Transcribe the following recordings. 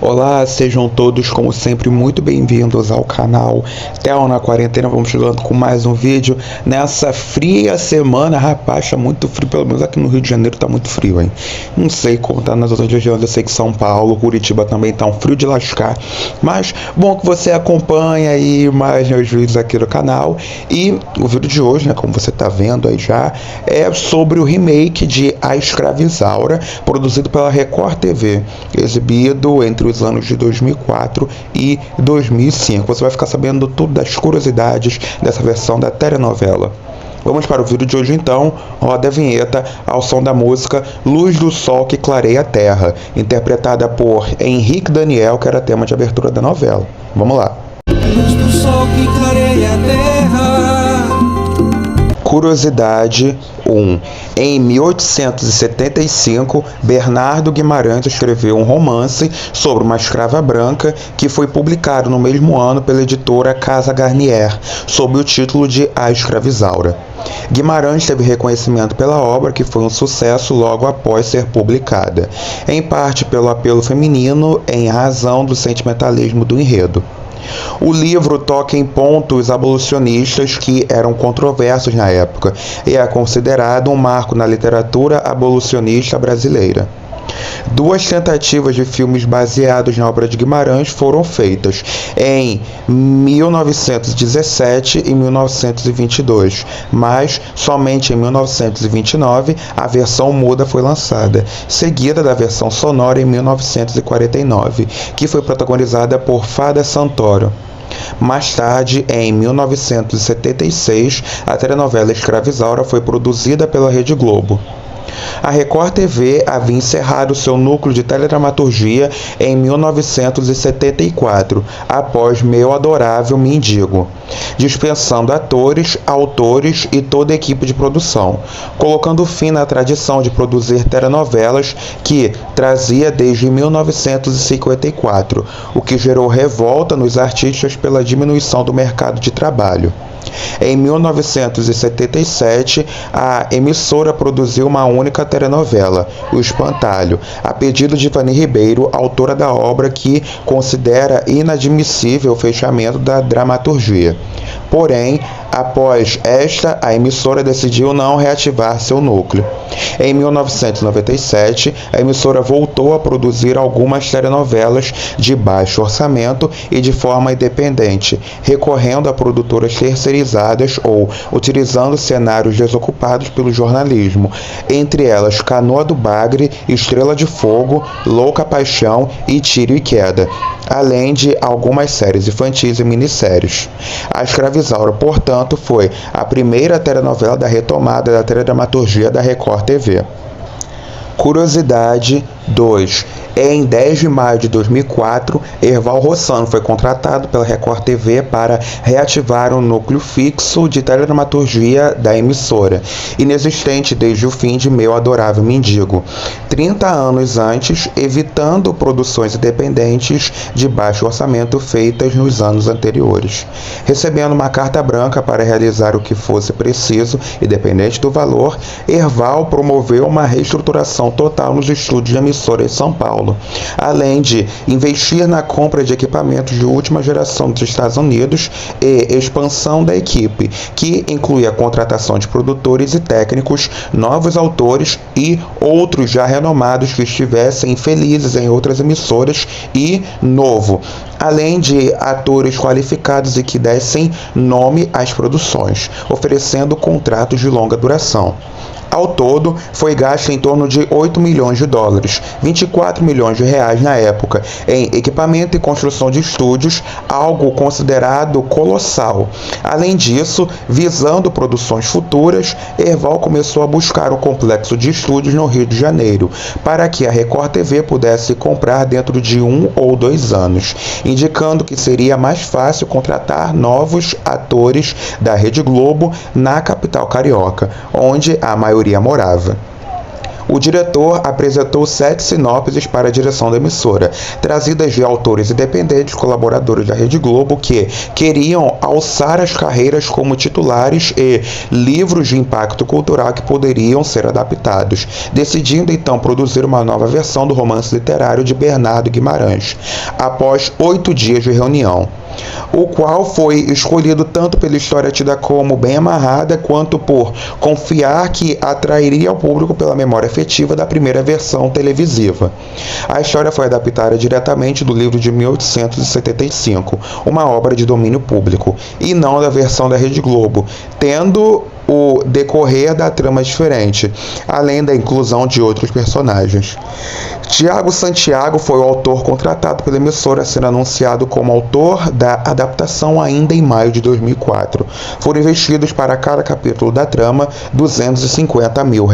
Olá, sejam todos, como sempre, muito bem-vindos ao canal Theo na Quarentena. Vamos chegando com mais um vídeo nessa fria semana. Rapaz, tá muito frio, pelo menos aqui no Rio de Janeiro tá muito frio, hein? Não sei como tá nas outras regiões, eu sei que São Paulo, Curitiba também tá um frio de lascar. Mas, bom que você acompanha aí mais meus vídeos aqui no canal. E o vídeo de hoje, né, como você tá vendo aí já, é sobre o remake de A Escravizaura, produzido pela Record TV, exibido entre os anos de 2004 e 2005. Você vai ficar sabendo tudo das curiosidades dessa versão da telenovela. Vamos para o vídeo de hoje então. Roda a vinheta ao som da música Luz do Sol que Clareia a Terra, interpretada por Henrique Daniel, que era tema de abertura da novela. Vamos lá. Luz do sol que clareia a terra. Curiosidade 1. Em 1875, Bernardo Guimarães escreveu um romance sobre uma escrava branca que foi publicado no mesmo ano pela editora Casa Garnier, sob o título de A Escravizaura. Guimarães teve reconhecimento pela obra, que foi um sucesso logo após ser publicada, em parte pelo apelo feminino, em razão do sentimentalismo do enredo. O livro toca em pontos abolicionistas que eram controversos na época e é considerado um marco na literatura abolicionista brasileira. Duas tentativas de filmes baseados na obra de Guimarães foram feitas em 1917 e 1922, mas somente em 1929 a versão muda foi lançada, seguida da versão sonora em 1949, que foi protagonizada por Fada Santoro. Mais tarde, em 1976, a telenovela Escravizaura foi produzida pela Rede Globo. A Record TV havia encerrado seu núcleo de teledramaturgia em 1974, após Meu Adorável Mendigo, dispensando atores, autores e toda a equipe de produção, colocando fim na tradição de produzir telenovelas que trazia desde 1954, o que gerou revolta nos artistas pela diminuição do mercado de trabalho. Em 1977, a emissora produziu uma única telenovela, O Espantalho, a pedido de Vani Ribeiro, autora da obra, que considera inadmissível o fechamento da dramaturgia. Porém, após esta, a emissora decidiu não reativar seu núcleo. Em 1997, a emissora voltou a produzir algumas telenovelas de baixo orçamento e de forma independente, recorrendo a produtoras terceirizadas ou utilizando cenários desocupados pelo jornalismo, entre elas Canoa do Bagre, Estrela de Fogo, Louca Paixão e Tiro e Queda, além de algumas séries infantis e minisséries. A Escravizaura, portanto, foi a primeira telenovela da retomada da teledramaturgia da Record TV. Curiosidade 2. Em 10 de maio de 2004, Erval Rossano foi contratado pela Record TV para reativar um núcleo fixo de teledramaturgia da emissora, inexistente desde o fim de Meu Adorável Mendigo, 30 anos antes, evitando produções independentes de baixo orçamento feitas nos anos anteriores. Recebendo uma carta branca para realizar o que fosse preciso, independente do valor, Erval promoveu uma reestruturação total nos estúdios de emissora em São Paulo, além de investir na compra de equipamentos de última geração dos Estados Unidos e expansão da equipe, que inclui a contratação de produtores e técnicos, novos autores e outros já renomados que estivessem felizes em outras emissoras e novo, além de atores qualificados e que dessem nome às produções, oferecendo contratos de longa duração. Ao todo, foi gasto em torno de 8 milhões de dólares, 24 milhões de reais na época, em equipamento e construção de estúdios, algo considerado colossal. Além disso, visando produções futuras, Erval começou a buscar um complexo de estúdios no Rio de Janeiro, para que a Record TV pudesse comprar dentro de 1 ou 2 anos, indicando que seria mais fácil contratar novos atores da Rede Globo na capital carioca, onde a maioria morava. O diretor apresentou 7 sinopses para a direção da emissora, trazidas de autores independentes, colaboradores da Rede Globo, que queriam alçar as carreiras como titulares e livros de impacto cultural que poderiam ser adaptados, decidindo então produzir uma nova versão do romance literário de Bernardo Guimarães, após 8 dias de reunião, o qual foi escolhido tanto pela história tida como bem amarrada, quanto por confiar que atrairia ao público pela memória afetiva da primeira versão televisiva. A história foi adaptada diretamente do livro de 1875, uma obra de domínio público, e não da versão da Rede Globo, tendo o decorrer da trama diferente, além da inclusão de outros personagens. Tiago Santiago foi o autor contratado pela emissora, sendo anunciado como autor da adaptação ainda em maio de 2004. Foram investidos para cada capítulo da trama R$250 mil.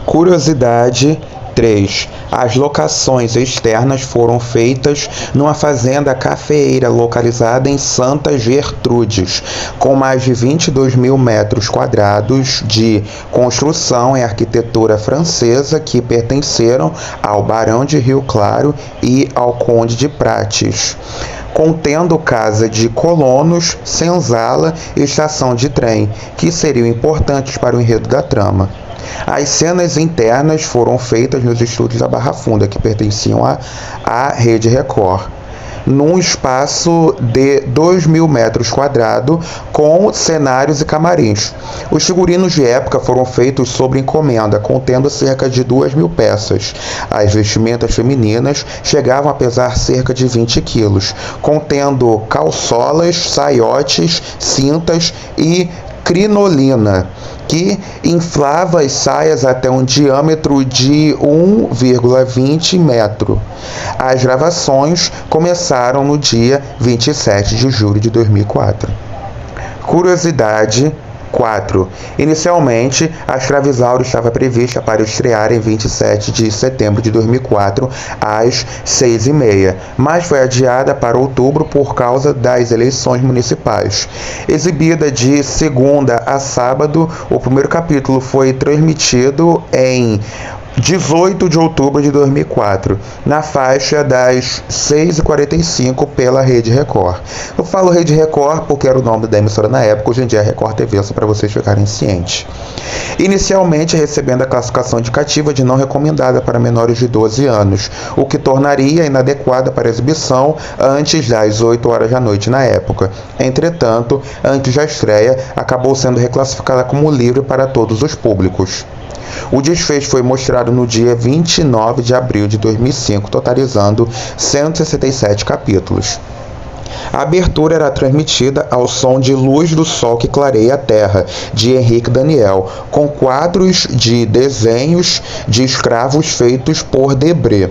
Curiosidade 3. As locações externas foram feitas numa fazenda cafeeira localizada em Santa Gertrudes, com mais de 22 mil metros quadrados de construção e arquitetura francesa que pertenceram ao Barão de Rio Claro e ao Conde de Prates, contendo casa de colonos, senzala e estação de trem, que seriam importantes para o enredo da trama. As cenas internas foram feitas nos estúdios da Barra Funda, que pertenciam à Rede Record, num espaço de 2 mil metros quadrados, com cenários e camarins. Os figurinos de época foram feitos sob encomenda, contendo cerca de 2 mil peças. As vestimentas femininas chegavam a pesar cerca de 20 quilos, contendo calçolas, saiotes, cintas e crinolina, que inflava as saias até um diâmetro de 1,20 metro. As gravações começaram no dia 27 de julho de 2004. Curiosidade 4. Inicialmente, a Escravizauro estava prevista para estrear em 27 de setembro de 2004, às 6h30, mas foi adiada para outubro por causa das eleições municipais. Exibida de segunda a sábado, o primeiro capítulo foi transmitido em 18 de outubro de 2004, na faixa das 6h45 pela Rede Record. Eu falo Rede Record porque era o nome da emissora na época, hoje em dia é Record TV, só para vocês ficarem cientes. Inicialmente recebendo a classificação indicativa de não recomendada para menores de 12 anos, o que tornaria inadequada para exibição antes das 8 horas da noite na época. Entretanto, antes da estreia, acabou sendo reclassificada como livre para todos os públicos. O desfecho foi mostrado no dia 29 de abril de 2005, totalizando 167 capítulos. A abertura era transmitida ao som de Luz do Sol que Clareia a Terra, de Henrique Daniel, com quadros de desenhos de escravos feitos por Debré.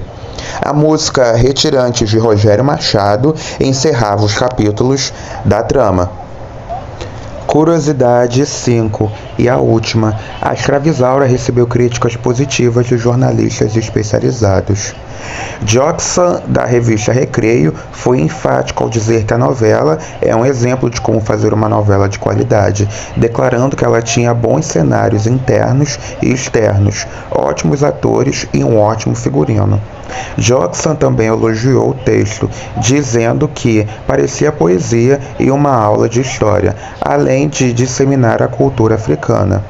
A música Retirantes, de Rogério Machado, encerrava os capítulos da trama. Curiosidade 5 e a última. A Escravizaura recebeu críticas positivas de jornalistas especializados. Joxan, da revista Recreio, foi enfático ao dizer que a novela é um exemplo de como fazer uma novela de qualidade, declarando que ela tinha bons cenários internos e externos, ótimos atores e um ótimo figurino. Joxan também elogiou o texto, dizendo que parecia poesia e uma aula de história, além de disseminar a cultura africana.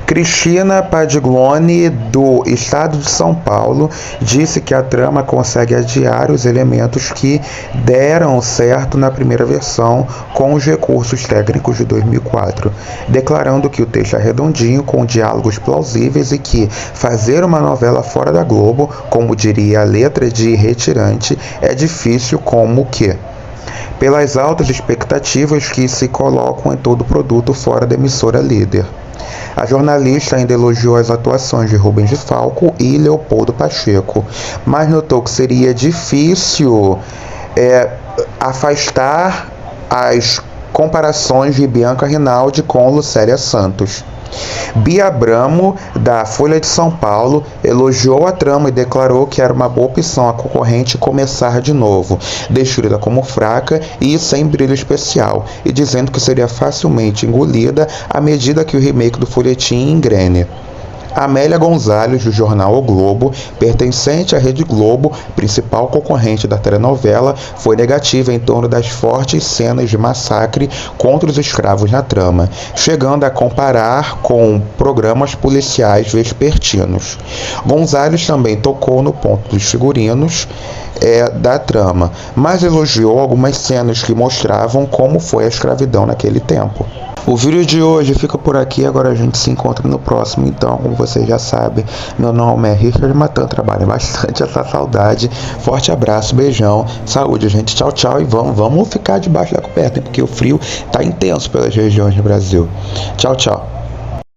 Cristina Padiglione, do estado de São Paulo, disse que a trama consegue adiar os elementos que deram certo na primeira versão com os recursos técnicos de 2004, declarando que o texto é redondinho, com diálogos plausíveis e que fazer uma novela fora da Globo, como diria a letra de Retirante, é difícil como que, pelas altas expectativas que se colocam em todo produto fora da emissora líder. A jornalista ainda elogiou as atuações de Rubens de Falco e Leopoldo Pacheco, mas notou que seria difícil afastar as comparações de Bianca Rinaldi com Lucélia Santos. Bia Abramo, da Folha de São Paulo, elogiou a trama e declarou que era uma boa opção a concorrente começar de novo, descrita como fraca e sem brilho especial, e dizendo que seria facilmente engolida à medida que o remake do folhetim engrene. Amélia Gonzalez, do jornal O Globo, pertencente à Rede Globo, principal concorrente da telenovela, foi negativa em torno das fortes cenas de massacre contra os escravos na trama, chegando a comparar com programas policiais vespertinos. Gonzalez também tocou no ponto dos figurinos da trama, mas elogiou algumas cenas que mostravam como foi a escravidão naquele tempo. O vídeo de hoje fica por aqui, agora a gente se encontra no próximo. Então, como vocês já sabem, meu nome é Richard Matan, trabalho bastante essa saudade. Forte abraço, beijão, saúde, gente, tchau, tchau. E vamos ficar debaixo da coberta, hein, porque o frio tá intenso pelas regiões do Brasil. Tchau, tchau.